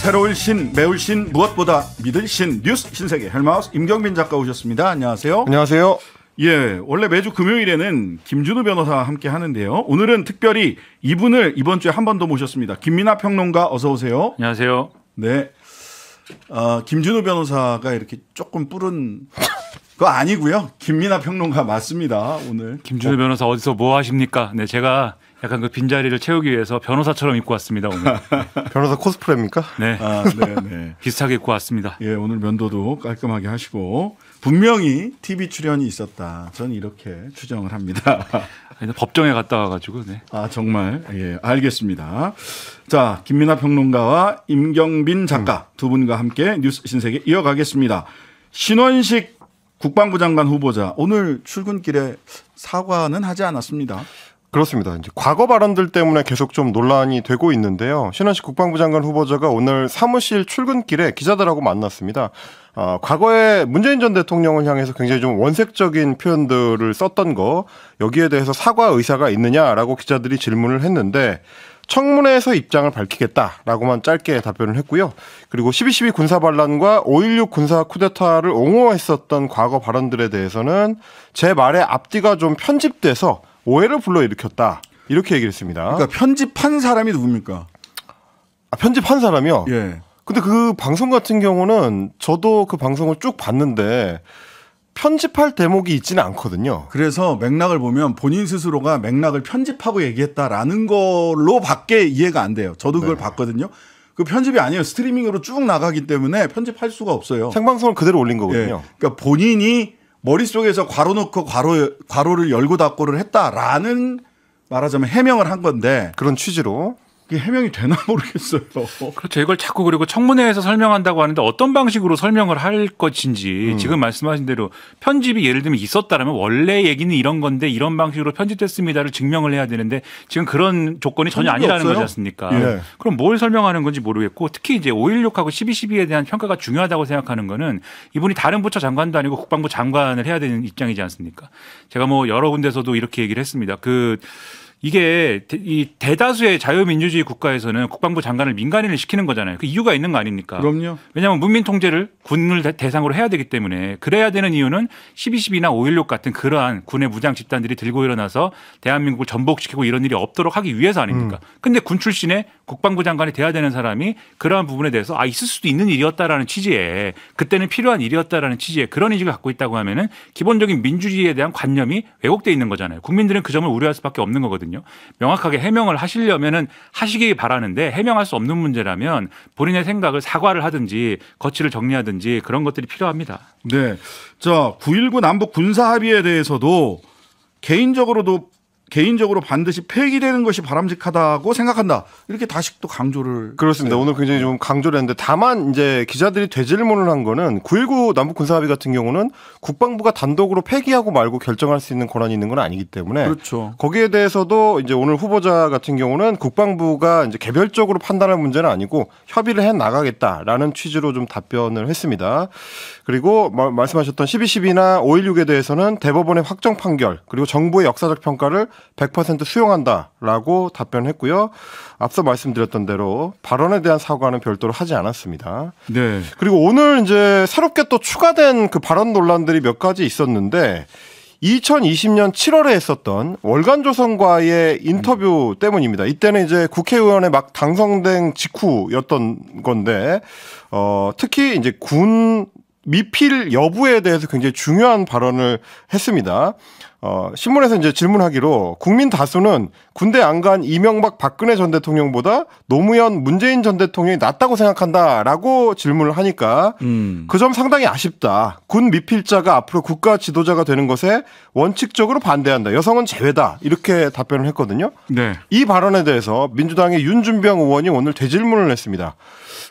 새로울 신, 매울 신, 무엇보다 믿을 신, 뉴스 신세계 헬마우스 임경빈 작가 오셨습니다. 안녕하세요. 안녕하세요. 예, 원래 매주 금요일에는 김준우 변호사와 함께 하는데요. 오늘은 특별히 이분을 이번 주에 한 번 더 모셨습니다. 김민하 평론가 어서 오세요. 안녕하세요. 네, 김준우 변호사가 이렇게 조금 뿔은 거 아니고요. 김민하 평론가 맞습니다. 오늘 김준우 변호사 어디서 뭐 하십니까? 네, 제가 약간 그 빈자리를 채우기 위해서 변호사처럼 입고 왔습니다. 오늘. 변호사 코스프레입니까? 네. 네. 비슷하게 입고 왔습니다. 예, 오늘 면도도 깔끔하게 하시고 분명히 TV 출연이 있었다. 저는 이렇게 추정을 합니다. 법정에 갔다 와가지고. 네. 아, 정말. 예, 알겠습니다. 자, 김민하 평론가와 임경빈 작가 두 분과 함께 뉴스 신세계 이어가겠습니다. 신원식 국방부 장관 후보자 오늘 출근길에 사과는 하지 않았습니다. 그렇습니다. 이제 과거 발언들 때문에 계속 좀 논란이 되고 있는데요. 신원식 국방부 장관 후보자가 오늘 사무실 출근길에 기자들하고 만났습니다. 과거에 문재인 전 대통령을 향해서 굉장히 좀 원색적인 표현들을 썼던 거, 여기에 대해서 사과 의사가 있느냐라고 기자들이 질문을 했는데 청문회에서 입장을 밝히겠다라고만 짧게 답변을 했고요. 그리고 12.12 군사반란과 5.16 군사 쿠데타를 옹호했었던 과거 발언들에 대해서는 제 말의 앞뒤가 좀 편집돼서 오해를 불러일으켰다. 이렇게 얘기를 했습니다. 그러니까 편집한 사람이 누굽니까? 편집한 사람이요? 예. 근데 그 방송 같은 경우는 저도 그 방송을 쭉 봤는데 편집할 대목이 있지는 않거든요. 그래서 맥락을 보면 본인 스스로가 맥락을 편집하고 얘기했다라는 걸로 밖에 이해가 안 돼요. 저도 그걸 봤거든요. 그 편집이 아니에요. 스트리밍으로 쭉 나가기 때문에 편집할 수가 없어요. 생방송을 그대로 올린 거거든요. 예. 그러니까 본인이 머릿속에서 괄호 넣고 괄호를 열고 닫고를 했다라는 말하자면 해명을 한 건데 그런 취지로. 그게 해명이 되나 모르겠어요. 그렇죠. 이걸 자꾸 그리고 청문회에서 설명한다고 하는데 어떤 방식으로 설명을 할 것인지 지금 말씀하신 대로 편집이 예를 들면 있었다라면 원래 얘기는 이런 건데 이런 방식으로 편집됐습니다를 증명을 해야 되는데 지금 그런 조건이 전혀 아니라는 없어요? 거지 않습니까? 예. 그럼 뭘 설명하는 건지 모르겠고 특히 이제 5.16하고 12.12에 대한 평가가 중요하다고 생각하는 거는 이분이 다른 부처 장관도 아니고 국방부 장관을 해야 되는 입장이지 않습니까? 제가 뭐 여러 군데서도 이렇게 얘기를 했습니다. 이게 이 대다수의 자유민주주의 국가에서는 국방부 장관을 민간인을 시키는 거잖아요. 그 이유가 있는 거 아닙니까? 그럼요. 왜냐하면 문민 통제를 군을 대상으로 해야 되기 때문에 그래야 되는 이유는 12.12나 5.16 같은 그러한 군의 무장 집단들이 들고 일어나서 대한민국을 전복시키고 이런 일이 없도록 하기 위해서 아닙니까? 근데 군 출신의 국방부 장관이 돼야 되는 사람이 그러한 부분에 대해서 있을 수도 있는 일이었다라는 취지에 그때는 필요한 일이었다라는 취지에 그런 의식을 갖고 있다고 하면은 기본적인 민주주의에 대한 관념이 왜곡돼 있는 거잖아요. 국민들은 그 점을 우려할 수밖에 없는 거거든요. 명확하게 해명을 하시려면은 하시기 바라는데 해명할 수 없는 문제라면 본인의 생각을 사과를 하든지 거취를 정리하든지 그런 것들이 필요합니다. 네. 자, 9.19 남북 군사 합의에 대해서도 개인적으로 반드시 폐기되는 것이 바람직하다고 생각한다. 이렇게 다시 또 강조를. 그렇습니다. 오늘 굉장히 좀 강조를 했는데 다만 이제 기자들이 되질문을 한 거는 9.19 남북 군사합의 같은 경우는 국방부가 단독으로 폐기하고 말고 결정할 수 있는 권한이 있는 건 아니기 때문에 그렇죠. 거기에 대해서도 이제 오늘 후보자 같은 경우는 국방부가 이제 개별적으로 판단할 문제는 아니고 협의를 해 나가겠다라는 취지로 좀 답변을 했습니다. 그리고 말씀하셨던 12.12나 5.16에 대해서는 대법원의 확정 판결 그리고 정부의 역사적 평가를 100% 수용한다라고 답변했고요. 앞서 말씀드렸던 대로 발언에 대한 사과는 별도로 하지 않았습니다. 네. 그리고 오늘 이제 새롭게 또 추가된 그 발언 논란들이 몇 가지 있었는데 2020년 7월에 했었던 월간조선과의 인터뷰 때문입니다. 이때는 이제 국회의원에 막 당선된 직후였던 건데 특히 이제 군 미필 여부에 대해서 굉장히 중요한 발언을 했습니다. 신문에서 이제 질문하기로 국민 다수는 군대 안 간 이명박 박근혜 전 대통령보다 노무현 문재인 전 대통령이 낫다고 생각한다라고 질문을 하니까 그 점 상당히 아쉽다. 군 미필자가 앞으로 국가 지도자가 되는 것에 원칙적으로 반대한다. 여성은 제외다. 이렇게 답변을 했거든요. 네. 이 발언에 대해서 민주당의 윤준병 의원이 오늘 되질문을 했습니다.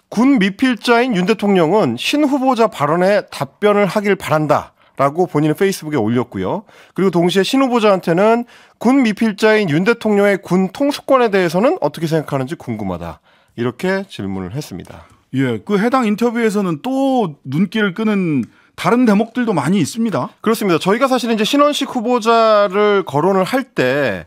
군 미필자인 윤 대통령은 신 후보자 발언에 답변을 하길 바란다. 라고 본인의 페이스북에 올렸고요. 그리고 동시에 신 후보자한테는 군 미필자인 윤 대통령의 군 통수권에 대해서는 어떻게 생각하는지 궁금하다. 이렇게 질문을 했습니다. 예, 그 해당 인터뷰에서는 또 눈길을 끄는 다른 대목들도 많이 있습니다. 그렇습니다. 저희가 사실 이제 신원식 후보자를 거론을 할 때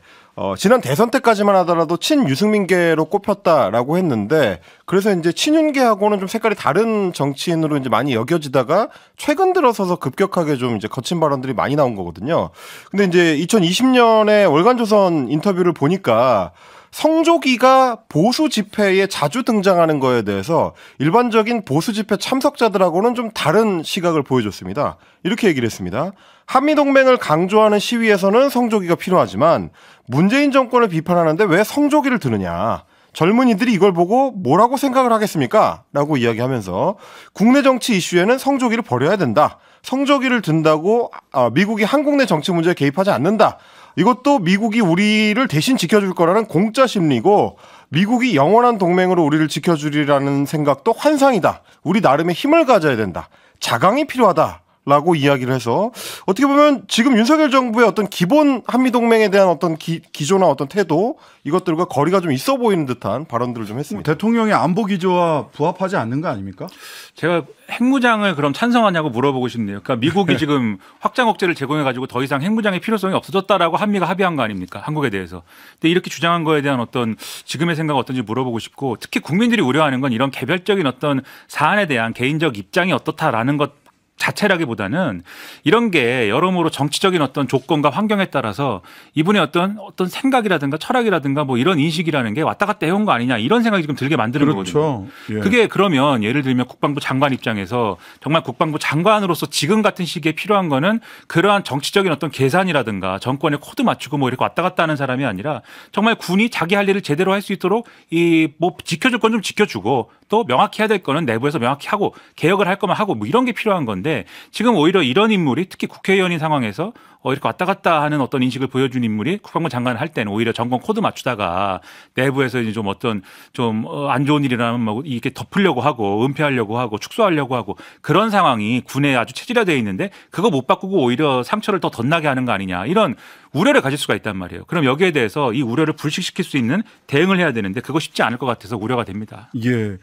지난 대선 때까지만 하더라도 친유승민계로 꼽혔다라고 했는데 그래서 이제 친윤계하고는 좀 색깔이 다른 정치인으로 이제 많이 여겨지다가 최근 들어서서 급격하게 좀 이제 거친 발언들이 많이 나온 거거든요. 근데 이제 2020년에 월간조선 인터뷰를 보니까 성조기가 보수 집회에 자주 등장하는 거에 대해서 일반적인 보수 집회 참석자들하고는 좀 다른 시각을 보여줬습니다. 이렇게 얘기를 했습니다. 한미동맹을 강조하는 시위에서는 성조기가 필요하지만 문재인 정권을 비판하는데 왜 성조기를 드느냐. 젊은이들이 이걸 보고 뭐라고 생각을 하겠습니까? 라고 이야기하면서 국내 정치 이슈에는 성조기를 버려야 된다. 성조기를 든다고 미국이 한국 내 정치 문제에 개입하지 않는다. 이것도 미국이 우리를 대신 지켜줄 거라는 공짜 심리고 미국이 영원한 동맹으로 우리를 지켜주리라는 생각도 환상이다. 우리 나름의 힘을 가져야 된다. 자강이 필요하다. 라고 이야기를 해서 어떻게 보면 지금 윤석열 정부의 어떤 기본 한미동맹에 대한 어떤 기조나 어떤 태도 이것들과 거리가 좀 있어 보이는 듯한 발언들을 좀 했습니다. 대통령의 안보 기조와 부합하지 않는 거 아닙니까? 제가 핵무장을 그럼 찬성하냐고 물어보고 싶네요. 그러니까 미국이 지금 확장 억제를 제공해가지고 더 이상 핵무장의 필요성이 없어졌다라고 한미가 합의한 거 아닙니까? 한국에 대해서. 근데 이렇게 주장한 거에 대한 어떤 지금의 생각은 어떤지 물어보고 싶고 특히 국민들이 우려하는 건 이런 개별적인 어떤 사안에 대한 개인적 입장이 어떻다라는 것 자체라기보다는 이런 게 여러모로 정치적인 어떤 조건과 환경에 따라서 이분의 어떤 생각이라든가 철학이라든가 뭐 이런 인식이라는 게 왔다 갔다 해온 거 아니냐 이런 생각이 지금 들게 만드는 그렇죠. 거거든요. 예. 그게 그러면 예를 들면 국방부 장관 입장에서 정말 국방부 장관으로서 지금 같은 시기에 필요한 거는 그러한 정치적인 어떤 계산이라든가 정권에 코드 맞추고 뭐 이렇게 왔다 갔다 하는 사람이 아니라 정말 군이 자기 할 일을 제대로 할 수 있도록 이 뭐 지켜줄 건 좀 지켜주고 또 명확히 해야 될 거는 내부에서 명확히 하고 개혁을 할 거면 하고 뭐 이런 게 필요한 건데 지금 오히려 이런 인물이 특히 국회의원인 상황에서 이렇게 왔다 갔다 하는 어떤 인식을 보여준 인물이 국방부 장관을 할 때는 오히려 정권 코드 맞추다가 내부에서 이제 좀 어떤 좀 안 좋은 일이라면 뭐 이렇게 덮으려고 하고 은폐하려고 하고 축소하려고 하고 그런 상황이 군에 아주 체질화되어 있는데 그거 못 바꾸고 오히려 상처를 더 덧나게 하는 거 아니냐 이런 우려를 가질 수가 있단 말이에요. 그럼 여기에 대해서 이 우려를 불식시킬 수 있는 대응을 해야 되는데 그거 쉽지 않을 것 같아서 우려가 됩니다. 예.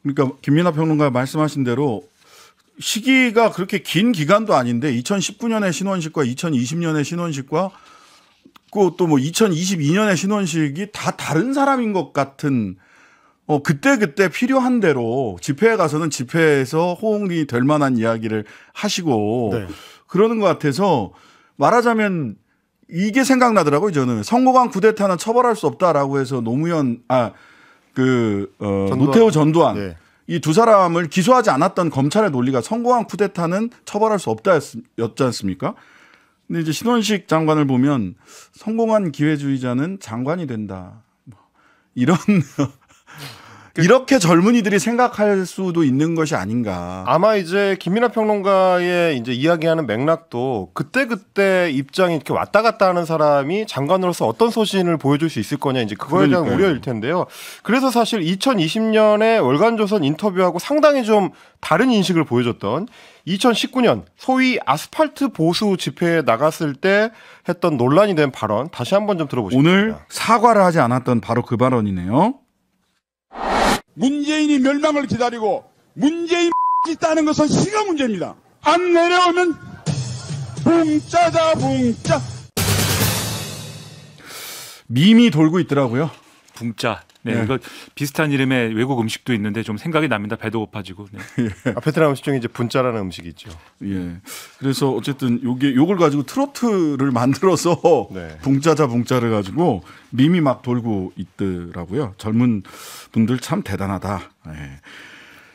그러니까 김민하 평론가 말씀하신 대로 시기가 그렇게 긴 기간도 아닌데 2019년의 신원식과 2020년의 신원식과 또 뭐 2022년의 신원식이 다 다른 사람인 것 같은 그때 필요한 대로 집회에 가서는 집회에서 호응이 될 만한 이야기를 하시고 네. 그러는 것 같아서 말하자면 이게 생각나더라고요. 저는 성공한 쿠데타는 처벌할 수 없다라고 해서 노무현 노태우 전두환 네. 이 두 사람을 기소하지 않았던 검찰의 논리가 성공한 쿠데타는 처벌할 수 없다였지 않습니까? 근데 이제 신원식 장관을 보면 성공한 기회주의자는 장관이 된다. 이런 이렇게 젊은이들이 생각할 수도 있는 것이 아닌가. 아마 이제 김민하 평론가의 이제 이야기하는 맥락도 그때 입장이 이렇게 왔다 갔다 하는 사람이 장관으로서 어떤 소신을 보여줄 수 있을 거냐 이제 그거에 대한 그러니까요. 우려일 텐데요. 그래서 사실 2020년에 월간조선 인터뷰하고 상당히 좀 다른 인식을 보여줬던 2019년 소위 아스팔트 보수 집회에 나갔을 때 했던 논란이 된 발언 다시 한번 좀 들어보시겠습니다. 오늘 사과를 하지 않았던 바로 그 발언이네요. 문재인이 멸망을 기다리고 문재인 있다는 것은 시가 문제입니다. 안 내려오면 붕짜자 붕짜. 밈이 돌고 있더라고요. 붕짜. 네, 네. 이거 비슷한 이름의 외국 음식도 있는데 좀 생각이 납니다. 배도 고파지고. 네. 베트남 음식 중에 이제 분짜라는 음식이 있죠. 예. 그래서 어쨌든 요걸 가지고 트로트를 만들어서 네. 붕짜를 가지고 밈이 막 돌고 있더라고요. 젊은 분들 참 대단하다. 예.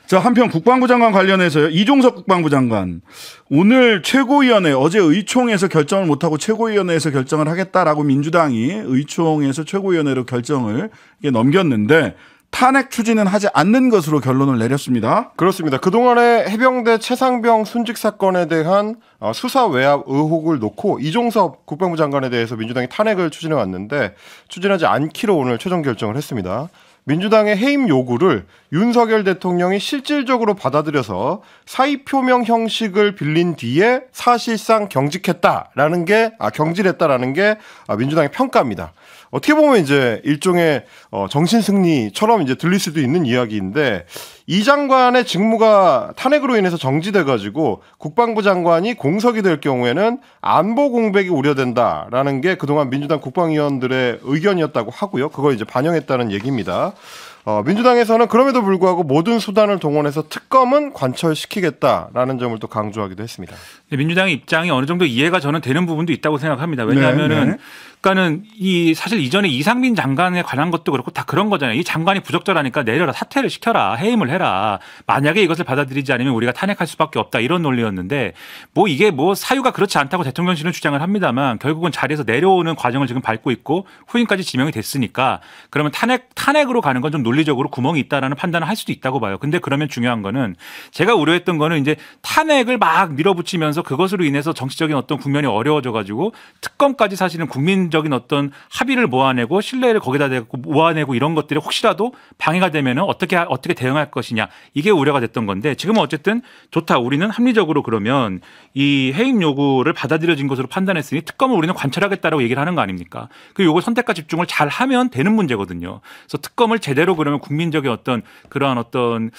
자, 한편 국방부 장관 관련해서요. 이종석 국방부 장관 오늘 최고위원회 어제 의총에서 결정을 못하고 최고위원회에서 결정을 하겠다라고 민주당이 의총에서 최고위원회로 결정을 넘겼는데 탄핵 추진은 하지 않는 것으로 결론을 내렸습니다. 그렇습니다. 그동안에 해병대 최상병 순직 사건에 대한 수사 외압 의혹을 놓고 이종섭 국방부 장관에 대해서 민주당이 탄핵을 추진해 왔는데 추진하지 않기로 오늘 최종 결정을 했습니다. 민주당의 해임 요구를 윤석열 대통령이 실질적으로 받아들여서 사의표명 형식을 빌린 뒤에 사실상 경질했다라는 게 민주당의 평가입니다. 어떻게 보면 이제 일종의 정신 승리처럼 이제 들릴 수도 있는 이야기인데 이 장관의 직무가 탄핵으로 인해서 정지돼 가지고 국방부 장관이 공석이 될 경우에는 안보 공백이 우려된다라는 게 그동안 민주당 국방위원들의 의견이었다고 하고요. 그걸 이제 반영했다는 얘기입니다. 민주당에서는 그럼에도 불구하고 모든 수단을 동원해서 특검은 관철시키겠다라는 점을 또 강조하기도 했습니다. 민주당의 입장이 어느 정도 이해가 저는 되는 부분도 있다고 생각합니다. 왜냐하면은 그러니까는 사실 이전에 이상민 장관에 관한 것도 그렇고 다 그런 거잖아요. 이 장관이 부적절하니까 내려라, 사퇴를 시켜라, 해임을 해라. 만약에 이것을 받아들이지 않으면 우리가 탄핵할 수밖에 없다, 이런 논리였는데 이게 사유가 그렇지 않다고 대통령실은 주장을 합니다만 결국은 자리에서 내려오는 과정을 지금 밟고 있고 후임까지 지명이 됐으니까 그러면 탄핵으로 가는 건 좀 논리적으로 구멍이 있다라는 판단을 할 수도 있다고 봐요. 근데 그러면 중요한 거는 제가 우려했던 거는 이제 탄핵을 막 밀어붙이면서 그것으로 인해서 정치적인 어떤 국면이 어려워져 가지고 특검까지 사실은 국민적인 어떤 합의를 모아내고 신뢰를 거기다 대고 모아내고 이런 것들이 혹시라도 방해가 되면은 어떻게 대응할 것이냐, 이게 우려가 됐던 건데 지금은 어쨌든 좋다. 우리는 합리적으로 그러면 이 해임 요구를 받아들여진 것으로 판단했으니 특검을 우리는 관철하겠다라고 얘기를 하는 거 아닙니까? 그 요구 선택과 집중을 잘 하면 되는 문제거든요. 그래서 특검을 제대로 그러면 국민적인 어떤 그러한 어떤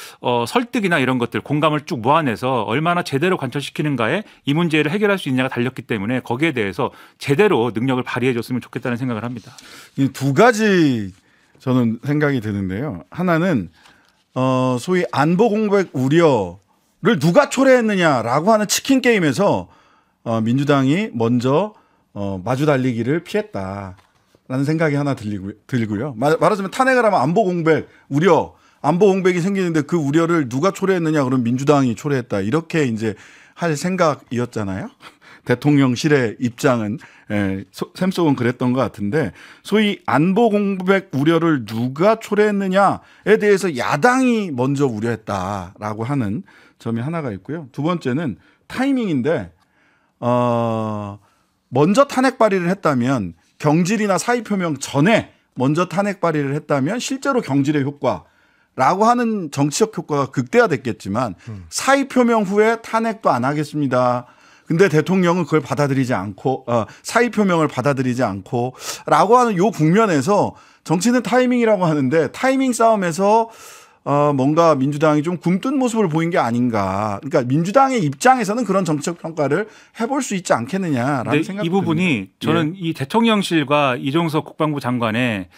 설득이나 이런 것들, 공감을 쭉 모아내서 얼마나 제대로 관철시키는가에 이 문제를 해결할 수 있느냐가 달렸기 때문에 거기에 대해서 제대로 능력을 발휘해 줬으면 좋겠다는 생각을 합니다. 이 두 가지 저는 생각이 드는데요. 하나는 소위 안보 공백 우려를 누가 초래했느냐라고 하는 치킨 게임에서 민주당이 먼저 마주 달리기를 피했다라는 생각이 하나 들고요. 말하자면 탄핵을 하면 안보 공백 우려, 안보 공백이 생기는데 그 우려를 누가 초래했느냐, 그럼 민주당이 초래했다, 이렇게 이제 할 생각이었잖아요. 대통령실의 입장은 샘속은 그랬던 것 같은데, 소위 안보 공백 우려를 누가 초래했느냐에 대해서 야당이 먼저 우려했다라고 하는 점이 하나가 있고요. 두 번째는 타이밍인데 먼저 탄핵 발의를 했다면, 경질이나 사의 표명 전에 먼저 탄핵 발의를 했다면 실제로 경질의 효과라고 하는 정치적 효과가 극대화됐겠지만 사의 표명 후에 탄핵도 안 하겠습니다. 근데 대통령은 그걸 받아들이지 않고 사의 표명을 받아들이지 않고 라고 하는 요 국면에서 정치는 타이밍이라고 하는데, 타이밍 싸움에서 뭔가 민주당이 좀 굼뜬 모습을 보인 게 아닌가. 그러니까 민주당의 입장에서는 그런 정치적 평가를 해볼 수 있지 않겠느냐라는 생각이 듭니다. 이 부분이 저는 이 대통령실과 이종석 국방부 장관의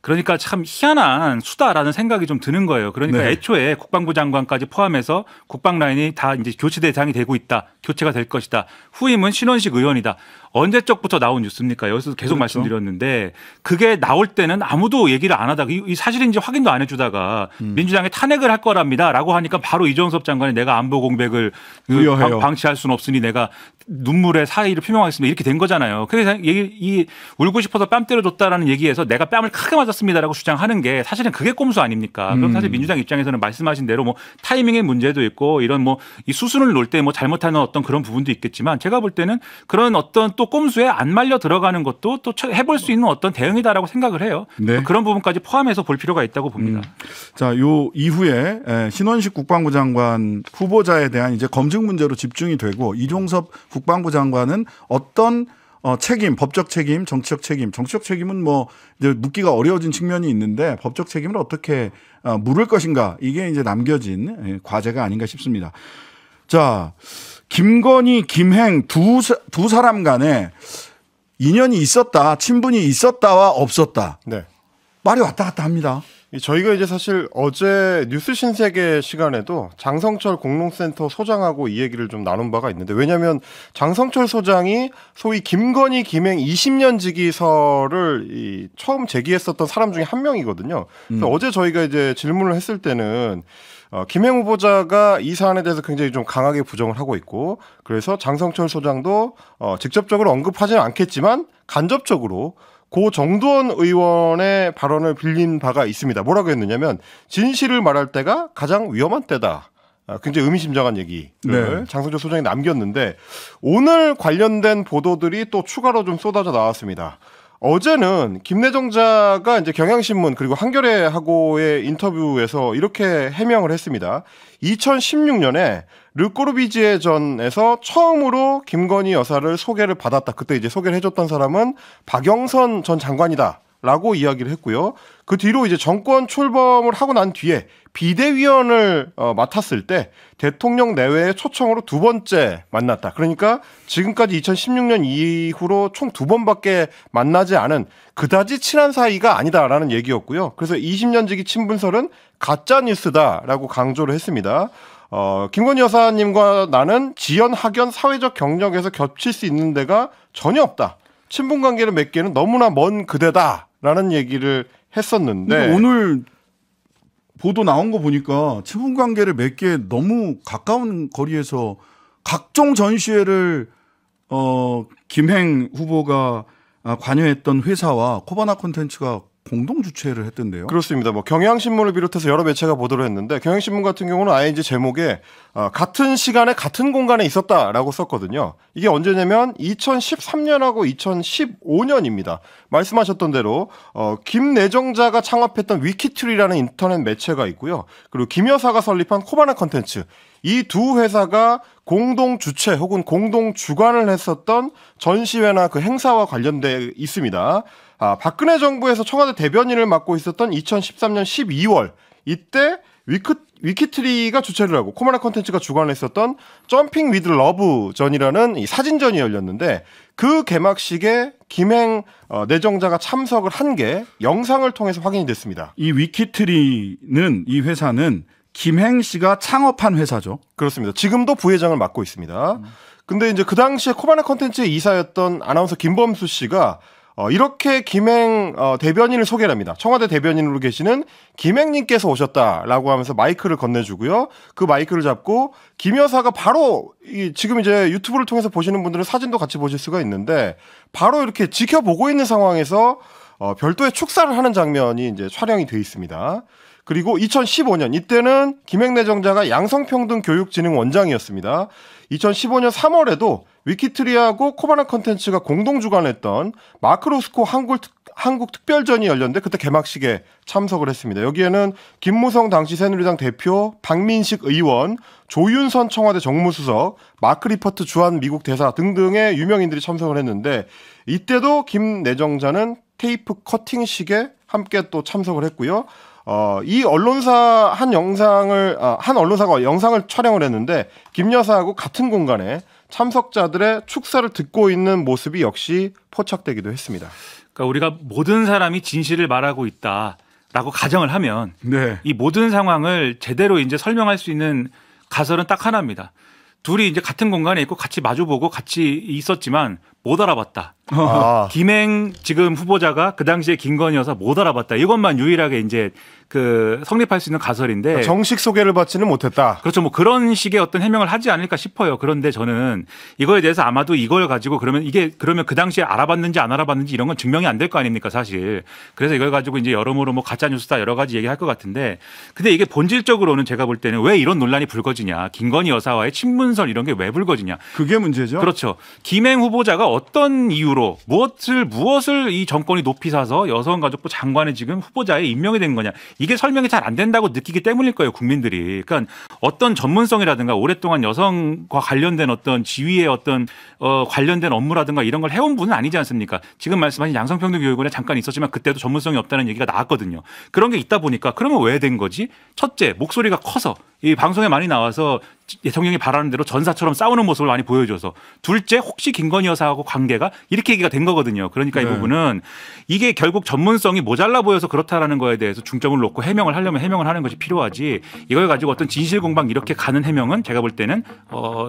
그러니까 참 희한한 수다라는 생각이 좀 드는 거예요. 그러니까 애초에 국방부 장관까지 포함해서 국방 라인이 다 이제 교체 대상이 되고 있다. 교체가 될 것이다. 후임은 신원식 의원이다. 언제적부터 나온 뉴스입니까? 여기서 계속 그렇죠. 말씀드렸는데 그게 나올 때는 아무도 얘기를 안 하다가 이 사실인지 확인도 안 해주다가 민주당이 탄핵을 할 거랍니다라고 하니까 바로 이종섭 장관이 내가 안보 공백을 방치할 수는 없으니 내가 눈물의 사의를 표명하겠습니다. 이렇게 된 거잖아요. 그래서 이 울고 싶어서 뺨 때려줬다라는 얘기에서 내가 뺨을 크게 맞았습니다라고 주장하는 게 사실은 그게 꼼수 아닙니까? 그럼 사실 민주당 입장에서는 말씀하신 대로 타이밍의 문제도 있고 이런 이 수순을 놓을 때 잘못하는 어떤 그런 부분도 있겠지만 제가 볼 때는 그런 어떤 또 꼼수에 안 말려 들어가는 것도 또 해볼 수 있는 어떤 대응이다라고 생각을 해요. 네. 그런 부분까지 포함해서 볼 필요가 있다고 봅니다. 자, 요 이후에 신원식 국방부 장관 후보자에 대한 이제 검증 문제로 집중이 되고, 이종섭 국방부 장관은 어떤 책임, 법적 책임, 정치적 책임은 이제 묻기가 어려워진 측면이 있는데 사법적 책임을 어떻게 물을 것인가, 이게 이제 남겨진 과제가 아닌가 싶습니다. 자, 김건희, 김행 두 사람 간에 인연이 있었다, 친분이 있었다와 없었다. 네. 말이 왔다 갔다 합니다. 저희가 이제 사실 어제 뉴스 신세계 시간에도 장성철 공농센터 소장하고 이 얘기를 좀 나눈 바가 있는데, 왜냐하면 장성철 소장이 소위 김건희, 김행 20년 지기설을 처음 제기했었던 사람 중에 한 명이거든요. 그래서 어제 저희가 이제 질문을 했을 때는 김행 후보자가 이 사안에 대해서 굉장히 좀 강하게 부정을 하고 있고, 그래서 장성철 소장도 직접적으로 언급하지는 않겠지만 간접적으로 고 정두원 의원의 발언을 빌린 바가 있습니다. 뭐라고 했느냐면 진실을 말할 때가 가장 위험한 때다. 굉장히 의미심장한 얘기를 장성철 소장이 남겼는데, 오늘 관련된 보도들이 또 추가로 좀 쏟아져 나왔습니다. 어제는 김내정자가 이제 경향신문 그리고 한겨레하고의 인터뷰에서 이렇게 해명을 했습니다. 2016년에 르꼬르비지에전에서 처음으로 김건희 여사를 소개를 받았다. 그때 이제 소개를 해줬던 사람은 박영선 전 장관이다. 라고 이야기를 했고요. 그 뒤로 이제 정권 출범을 하고 난 뒤에 비대위원을 맡았을 때 대통령 내외의 초청으로 2번째 만났다. 그러니까 지금까지 2016년 이후로 총 2번밖에 만나지 않은 그다지 친한 사이가 아니다라는 얘기였고요. 그래서 20년지기 친분설은 가짜 뉴스다라고 강조를 했습니다. 김건희 여사님과 나는 지연, 학연, 사회적 경력에서 겹칠 수 있는 데가 전혀 없다. 친분 관계를 맺기에는 너무나 먼 그대다라는 얘기를 했었는데 오늘 보도 나온 거 보니까 친분 관계를 맺기에 너무 가까운 거리에서 각종 전시회를 김행 후보가 관여했던 회사와 코바나 콘텐츠가 공동 주최를 했던데요. 그렇습니다. 뭐 경향신문을 비롯해서 여러 매체가 보도를 했는데 경향신문 같은 경우는 아예 이제 제목에 같은 시간에 같은 공간에 있었다라고 썼거든요. 이게 언제냐면 2013년하고 2015년입니다. 말씀하셨던 대로 김내정자가 창업했던 위키트리라는 인터넷 매체가 있고요. 그리고 김 여사가 설립한 코바나 콘텐츠 이 두 회사가 공동 주최 혹은 공동 주관을 했었던 전시회나 그 행사와 관련돼 있습니다. 박근혜 정부에서 청와대 대변인을 맡고 있었던 2013년 12월 이때 위키트리가 주최를 하고 코바나 콘텐츠가 주관했었던 점핑 위드 러브전이라는 이 사진전이 열렸는데 그 개막식에 김행 내정자가 참석을 한 게 영상을 통해서 확인이 됐습니다. 이 위키트리는 이 회사는 김행 씨가 창업한 회사죠. 그렇습니다. 지금도 부회장을 맡고 있습니다. 근데 이제 그 당시에 코바나 콘텐츠의 이사였던 아나운서 김범수 씨가 이렇게 김행 대변인을 소개를 합니다. 청와대 대변인으로 계시는 김행님께서 오셨다라고 하면서 마이크를 건네주고요. 그 마이크를 잡고 김 여사가 바로 지금 이제 유튜브를 통해서 보시는 분들은 사진도 같이 보실 수가 있는데 바로 이렇게 지켜보고 있는 상황에서 별도의 축사를 하는 장면이 이제 촬영이 돼 있습니다. 그리고 2015년 이때는 김행 내정자가 양성평등교육진흥원장이었습니다. 2015년 3월에도 위키트리하고 코바나 콘텐츠가 공동 주관했던 마크로스코 한국 특별전이 열렸는데 그때 개막식에 참석을 했습니다. 여기에는 김무성 당시 새누리당 대표, 박민식 의원, 조윤선 청와대 정무수석, 마크 리퍼트 주한 미국 대사 등등의 유명인들이 참석을 했는데 이때도 김 내정자는 테이프 커팅식에 함께 또 참석을 했고요. 이 언론사 한 언론사가 영상을 촬영을 했는데 김 여사하고 같은 공간에 참석자들의 축사를 듣고 있는 모습이 역시 포착되기도 했습니다. 그러니까 우리가 모든 사람이 진실을 말하고 있다라고 가정을 하면 네. 이 모든 상황을 제대로 이제 설명할 수 있는 가설은 딱 하나입니다. 둘이 이제 같은 공간에 있고 같이 마주보고 같이 있었지만 못 알아봤다. 김행 지금 후보자가 그 당시에 김건희 여사 못 알아봤다. 이것만 유일하게 이제 그 성립할 수 있는 가설인데 정식 소개를 받지는 못했다. 그렇죠. 뭐 그런 식의 어떤 해명을 하지 않을까 싶어요. 그런데 저는 이거에 대해서 아마도 이걸 가지고 그러면 그 당시에 알아봤는지 안 알아봤는지 이런 건 증명이 안 될 거 아닙니까 사실. 그래서 이걸 가지고 이제 여러모로 뭐 가짜 뉴스다 여러 가지 얘기할 것 같은데 근데 이게 본질적으로는 제가 볼 때는 왜 이런 논란이 불거지냐. 김건희 여사와의 친문설 이런 게 왜 불거지냐. 그게 문제죠. 그렇죠. 김행 후보자가 어떤 이유로 무엇을 이 정권이 높이 사서 여성가족부 장관에 지금 후보자에 임명이 된 거냐. 이게 설명이 잘 안 된다고 느끼기 때문일 거예요, 국민들이. 그러니까 어떤 전문성이라든가 오랫동안 여성과 관련된 어떤 지위의 어떤 관련된 업무라든가 이런 걸 해온 분은 아니지 않습니까? 지금 말씀하신 양성평등교육원에 잠깐 있었지만 그때도 전문성이 없다는 얘기가 나왔거든요. 그런 게 있다 보니까 그러면 왜 된 거지? 첫째, 목소리가 커서 이 방송에 많이 나와서 대통령이 바라는 대로 전사처럼 싸우는 모습을 많이 보여줘서 둘째 혹시 김건희 여사하고 관계가 이렇게 얘기가 된 거거든요. 그러니까 네. 이 부분은 이게 결국 전문성이 모자라 보여서 그렇다라는 거에 대해서 중점을 놓고 해명을 하려면 해명을 하는 것이 필요하지 이걸 가지고 어떤 진실 공방 이렇게 가는 해명은 제가 볼 때는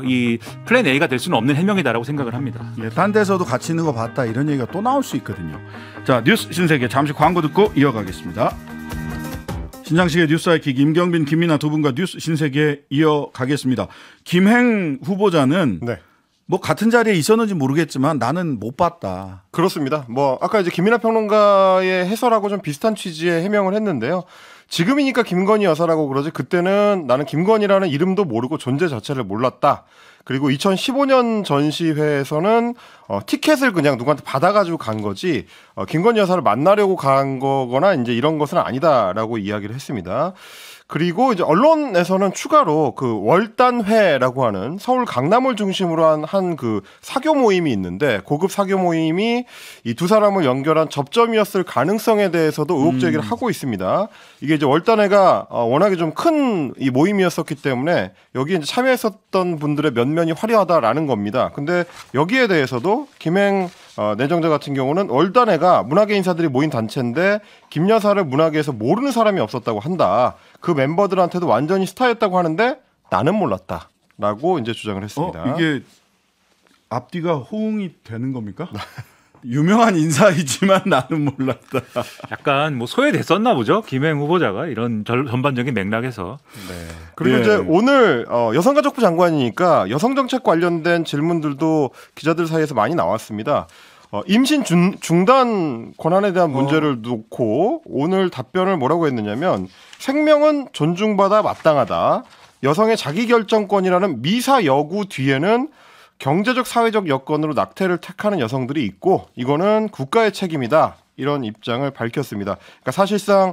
이 플랜 A가 될 수는 없는 해명이다라고 생각을 합니다. 예, 딴 데서도 같이 있는 거 봤다 이런 얘기가 또 나올 수 있거든요. 자, 뉴스 신세계 잠시 광고 듣고 이어가겠습니다. 신장식의 뉴스아이킥 임경빈, 김민아 두 분과 뉴스 신세계 이어가겠습니다. 김행 후보자는 네. 뭐 같은 자리에 있었는지 모르겠지만 나는 못 봤다. 그렇습니다. 뭐 아까 이제 김민하 평론가의 해설하고 좀 비슷한 취지의 해명을 했는데요. 지금이니까 김건희 여사라고 그러지 그때는 나는 김건희라는 이름도 모르고 존재 자체를 몰랐다. 그리고 2015년 전시회에서는 티켓을 그냥 누구한테 받아가지고 간 거지 김건희 여사를 만나려고 간 거거나 이제 이런 것은 아니다라고 이야기를 했습니다. 그리고 이제 언론에서는 추가로 그 월단회라고 하는 서울 강남을 중심으로 한 그 사교 모임이 있는데 고급 사교 모임이 이 두 사람을 연결한 접점이었을 가능성에 대해서도 의혹 제기를 하고 있습니다. 이게 이제 월단회가 워낙에 좀 큰 이 모임이었었기 때문에 여기에 이제 참여했었던 분들의 면면이 화려하다라는 겁니다. 근데 여기에 대해서도 김행 내정자 같은 경우는 월단회가 문화계 인사들이 모인 단체인데 김 여사를 문화계에서 모르는 사람이 없었다고 한다. 그 멤버들한테도 완전히 스타였다고 하는데 나는 몰랐다라고 이제 주장을 했습니다. 이게 앞뒤가 호응이 되는 겁니까? 유명한 인사이지만 나는 몰랐다. 약간 뭐 소외됐었나 보죠. 김행 후보자가 이런 전반적인 맥락에서. 네. 그리고 이제 오늘 여성가족부 장관이니까 여성정책 관련된 질문들도 기자들 사이에서 많이 나왔습니다. 임신 중단 권한에 대한 문제를 놓고 오늘 답변을 뭐라고 했느냐면 생명은 존중받아 마땅하다. 여성의 자기결정권이라는 미사 여구 뒤에는 경제적 사회적 여건으로 낙태를 택하는 여성들이 있고 이거는 국가의 책임이다. 이런 입장을 밝혔습니다. 그러니까 사실상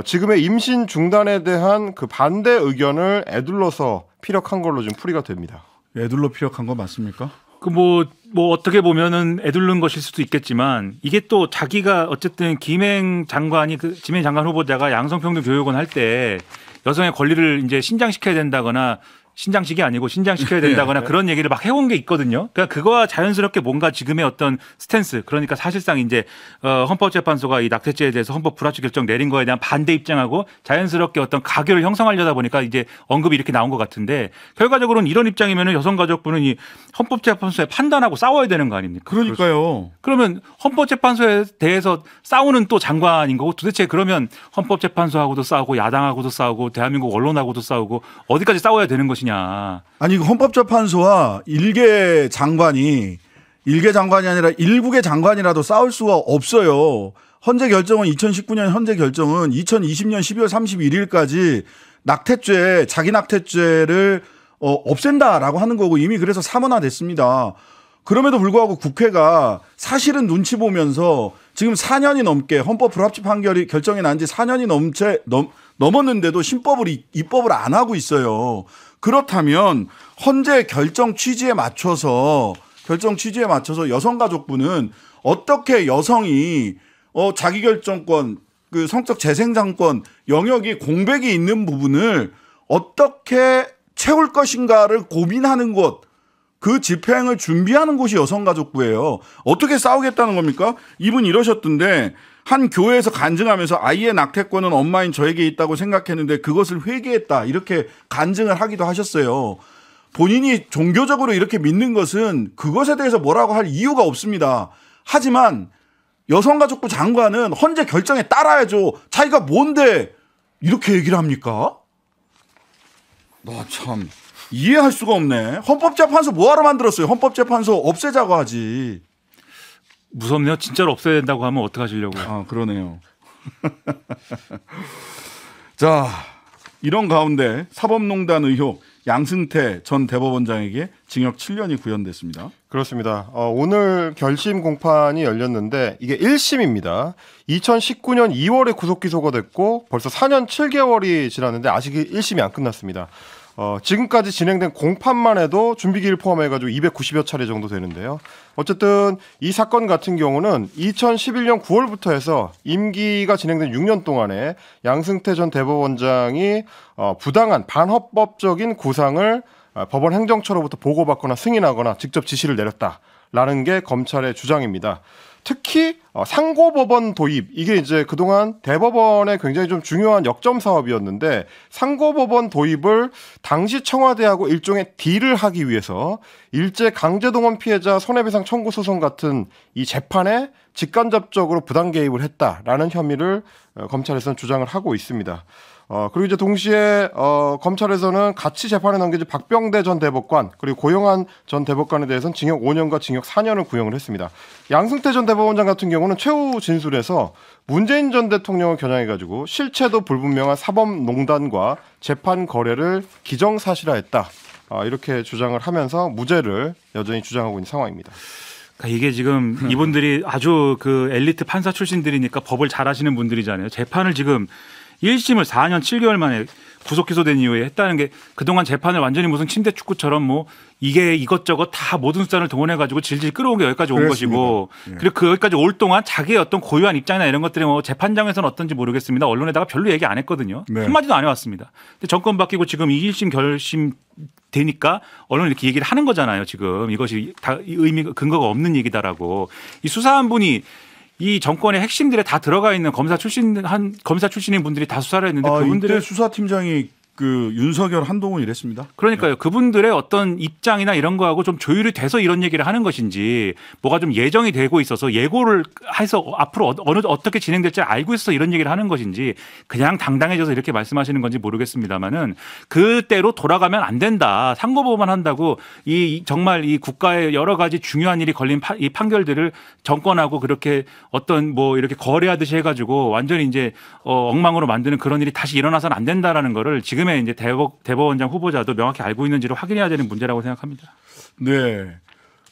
지금의 임신 중단에 대한 그 반대 의견을 에둘러서 피력한 걸로 좀 풀이가 됩니다. 에둘러 피력한 거 맞습니까? 뭐 어떻게 보면은 애둘른 것일 수도 있겠지만 이게 또 자기가 어쨌든 김행 장관 후보자가 양성평등 교육원 할 때 여성의 권리를 이제 신장시켜야 된다거나 신장식이 아니고 신장시켜야 된다거나 그런 얘기를 막 해온 게 있거든요. 그러니까 그거와 자연스럽게 뭔가 지금의 어떤 스탠스 그러니까 사실상 이제 헌법재판소가 이 낙태죄에 대해서 헌법 불합치 결정 내린 거에 대한 반대 입장하고 자연스럽게 어떤 가교를 형성하려다 보니까 이제 언급이 이렇게 나온 것 같은데 결과적으로는 이런 입장이면은 여성가족부는 이 헌법재판소에 판단하고 싸워야 되는 거 아닙니까? 그러니까요. 그러면 헌법재판소에 대해서 싸우는 또 장관인 거고 도대체 그러면 헌법재판소하고도 싸우고 야당하고도 싸우고 대한민국 언론하고도 싸우고 어디까지 싸워야 되는 것이냐. 아니 헌법재판소와 일개 장관이 아니라 일국의 장관이라도 싸울 수가 없어요. 헌재 결정은 2019년 헌재 결정은 2020년 12월 31일까지 낙태죄 자기 낙태죄를 없앤다라고 하는 거고 이미 그래서 사문화됐습니다. 그럼에도 불구하고 국회가 사실은 눈치 보면서 지금 4년이 넘게 헌법 불합치 판결이 결정이 난 지 4년이 넘었는데도 입법을 안 하고 있어요. 그렇다면 헌재 결정 취지에 맞춰서 여성가족부는 어떻게 여성이 자기결정권, 그 성적 재생산권 영역이 공백이 있는 부분을 어떻게 채울 것인가를 고민하는 곳, 그 집행을 준비하는 곳이 여성가족부예요. 어떻게 싸우겠다는 겁니까? 이분 이러셨던데 한 교회에서 간증하면서 아이의 낙태권은 엄마인 저에게 있다고 생각했는데 그것을 회개했다. 이렇게 간증을 하기도 하셨어요. 본인이 종교적으로 이렇게 믿는 것은 그것에 대해서 뭐라고 할 이유가 없습니다. 하지만 여성가족부 장관은 헌재 결정에 따라야죠. 자기가 뭔데 이렇게 얘기를 합니까? 나 참 이해할 수가 없네. 헌법재판소 뭐하러 만들었어요? 헌법재판소 없애자고 하지. 무섭네요. 진짜로 없애야 된다고 하면 어떡하시려고요. 아, 그러네요. 자, 이런 가운데 사법농단 의혹 양승태 전 대법원장에게 징역 7년이 구형됐습니다. 그렇습니다. 오늘 결심 공판이 열렸는데 이게 1심입니다. 2019년 2월에 구속기소가 됐고 벌써 4년 7개월이 지났는데 아직 1심이 안 끝났습니다. 지금까지 진행된 공판만 해도 준비기일 포함해가지고 290여 차례 정도 되는데요. 어쨌든 이 사건 같은 경우는 2011년 9월부터 해서 임기가 진행된 6년 동안에 양승태 전 대법원장이 부당한 반헌법적인 구상을 법원 행정처로부터 보고받거나 승인하거나 직접 지시를 내렸다라는 게 검찰의 주장입니다. 특히 상고법원 도입, 이게 이제 그동안 대법원의 굉장히 좀 중요한 역점 사업이었는데 상고법원 도입을 당시 청와대하고 일종의 딜을 하기 위해서 일제 강제동원 피해자 손해배상 청구 소송 같은 이 재판에 직간접적으로 부당 개입을 했다라는 혐의를 검찰에서는 주장을 하고 있습니다. 그리고 이제 동시에 검찰에서는 같이 재판에 넘겨진 박병대 전 대법관 그리고 고영한 전 대법관에 대해서는 징역 5년과 징역 4년을 구형을 했습니다. 양승태 전 대법원장 같은 경우는 최후 진술에서 문재인 전 대통령을 겨냥해가지고 실체도 불분명한 사법농단과 재판 거래를 기정사실화했다. 이렇게 주장을 하면서 무죄를 여전히 주장하고 있는 상황입니다. 이게 지금 이분들이 아주 그 엘리트 판사 출신들이니까 법을 잘 아시는 분들이잖아요. 재판을 지금 1심을 4년 7개월 만에 구속 기소된 이후에 했다는 게 그동안 재판을 완전히 무슨 침대 축구처럼 뭐 이게 이것저것 다 모든 수단을 동원해 가지고 질질 끌어온 게 여기까지 온 그렇습니다. 것이고 예. 그리고 그 여기까지 올 동안 자기의 어떤 고유한 입장이나 이런 것들이 뭐 재판장에서는 어떤지 모르겠습니다. 언론에다가 별로 얘기 안 했거든요. 네. 한마디도 안 해왔습니다. 근데 정권 바뀌고 지금 2심 결심 되니까 언론이 이렇게 얘기를 하는 거잖아요. 지금 이것이 다 의미가 근거가 없는 얘기다라고. 이 수사한 분이 이 정권의 핵심들에 다 들어가 있는 검사 출신인 분들이 다 수사를 했는데 그분들의 이때 수사팀장이 그 윤석열 한동훈 이랬습니다. 그러니까요. 그분들의 어떤 입장이나 이런 거하고 좀 조율이 돼서 이런 얘기를 하는 것인지 뭐가 좀 예정이 되고 있어서 예고를 해서 앞으로 어떻게 진행될지 알고 있어서 이런 얘기를 하는 것인지 그냥 당당해져서 이렇게 말씀하시는 건지 모르겠습니다만은 그때로 돌아가면 안 된다. 상고법만 한다고 정말 이 국가의 여러 가지 중요한 일이 걸린 이 판결들을 정권하고 그렇게 어떤 뭐 이렇게 거래하듯이 해가지고 완전히 이제 엉망으로 만드는 그런 일이 다시 일어나서는 안 된다라는 거를 지금 이제 대법원장 후보자도 명확히 알고 있는지를 확인해야 되는 문제라고 생각합니다. 네.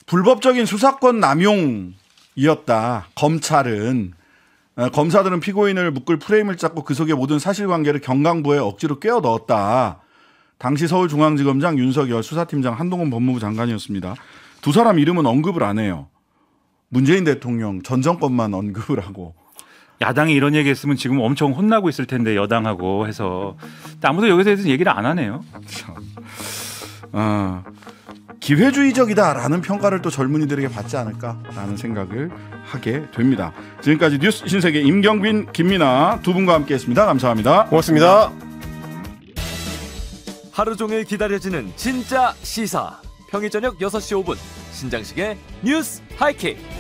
불법적인 수사권 남용이었다. 검찰은. 검사들은 피고인을 묶을 프레임을 짰고 그 속에 모든 사실관계를 경강부에 억지로 꿰어 넣었다. 당시 서울중앙지검장 윤석열, 수사팀장 한동훈 법무부 장관이었습니다. 두 사람 이름은 언급을 안 해요. 문재인 대통령 전 정권만 언급을 하고. 야당이 이런 얘기했으면 지금 엄청 혼나고 있을 텐데 여당하고 해서 아무도 여기서 대해서 얘기를 안 하네요. 기회주의적이다라는 평가를 또 젊은이들에게 받지 않을까라는 생각을 하게 됩니다. 지금까지 뉴스 신세계 임경빈, 김민아 두 분과 함께했습니다. 감사합니다. 고맙습니다. 하루 종일 기다려지는 진짜 시사. 평일 저녁 6시 5분 신장식의 뉴스 하이킥.